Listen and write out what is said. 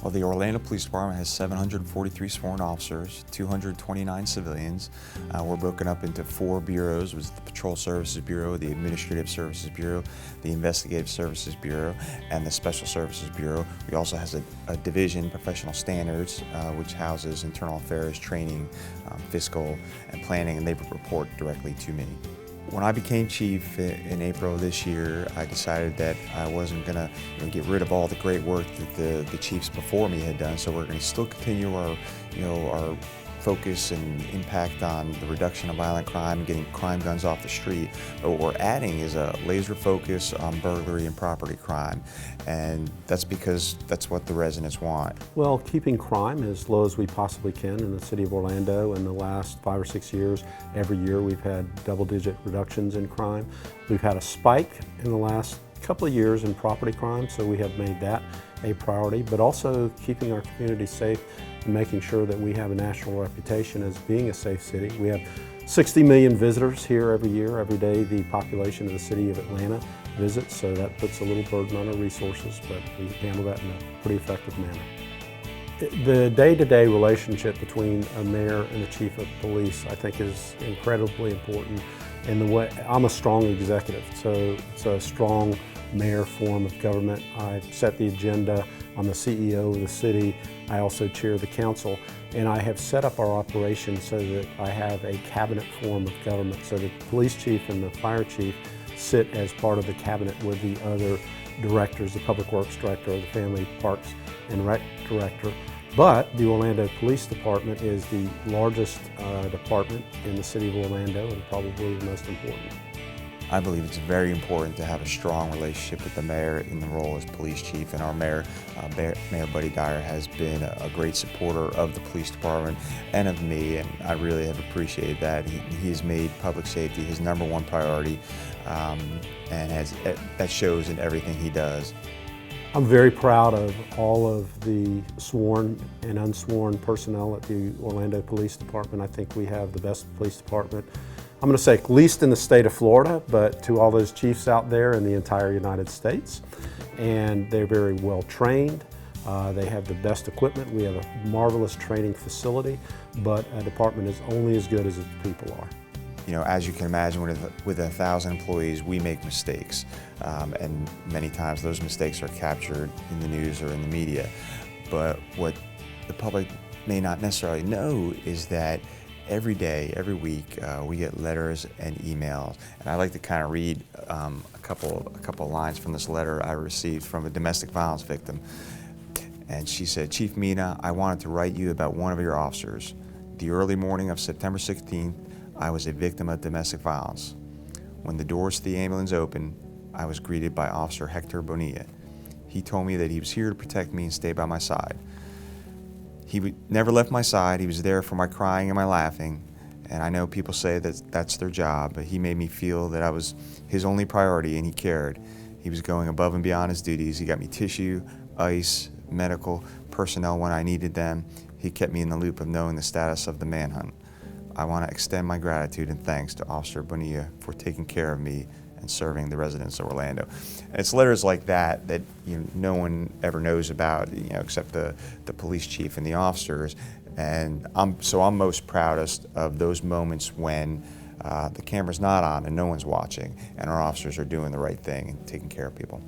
Well, the Orlando Police Department has 743 sworn officers, 229 civilians. We're broken up into 4 bureaus, which is the Patrol Services Bureau, the Administrative Services Bureau, the Investigative Services Bureau, and the Special Services Bureau. We also have a division, Professional Standards, which houses internal affairs, training, fiscal, and planning, and they report directly to me. When I became chief in April of this year, I decided that I wasn't going to get rid of all the great work that the chiefs before me had done. So we're going to still continue our focus and impact on the reduction of violent crime and getting crime guns off the street. But what we're adding is a laser focus on burglary and property crime. And that's because that's what the residents want. Well, keeping crime as low as we possibly can in the city of Orlando. In the last 5 or 6 years, every year we've had double-digit reductions in crime. We've had a spike in the last couple of years in property crime, so we have made that a priority, but also keeping our community safe and making sure that we have a national reputation as being a safe city. We have 60 million visitors here every year. Every day the population of the city of Atlanta visits, so that puts a little burden on our resources, but we handle that in a pretty effective manner. The day-to-day relationship between a mayor and the chief of police, I think, is incredibly important. In the way, I'm a strong executive, so it's a strong mayor form of government. I set the agenda. I'm the CEO of the city. I also chair the council, and I have set up our operation so that I have a cabinet form of government. So the police chief and the fire chief sit as part of the cabinet with the other directors, the public works director, the family parks and rec director. But the Orlando Police Department is the largest department in the city of Orlando and probably the most important. I believe it's very important to have a strong relationship with the mayor in the role as police chief, and our mayor, Mayor Buddy Dyer, has been a great supporter of the police department and of me, and I really have appreciated that. He has made public safety his #1 priority, and that shows in everything he does. I'm very proud of all of the sworn and unsworn personnel at the Orlando Police Department. I think we have the best police department, I'm going to say at least in the state of Florida, but to all those chiefs out there in the entire United States. And they're very well trained. They have the best equipment. We have a marvelous training facility, but a department is only as good as its people are. You know, as you can imagine, with 1,000 employees, we make mistakes. And many times those mistakes are captured in the news or in the media. But what the public may not necessarily know is that every day, every week, we get letters and emails. And I'd like to kind of read a couple lines from this letter I received from a domestic violence victim. And she said, "Chief Mina, I wanted to write you about one of your officers. The early morning of September 16th, I was a victim of domestic violence. When the doors to the ambulance opened, I was greeted by Officer Hector Bonilla. He told me that he was here to protect me and stay by my side. He never left my side. He was there for my crying and my laughing, and I know people say that that's their job, but he made me feel that I was his only priority and he cared. He was going above and beyond his duties. He got me tissue, ice, medical personnel when I needed them. He kept me in the loop of knowing the status of the manhunt. I want to extend my gratitude and thanks to Officer Bonilla for taking care of me and serving the residents of Orlando." And it's letters like that no one ever knows about, except the police chief and the officers. And I'm most proudest of those moments when the camera's not on and no one's watching, and our officers are doing the right thing and taking care of people.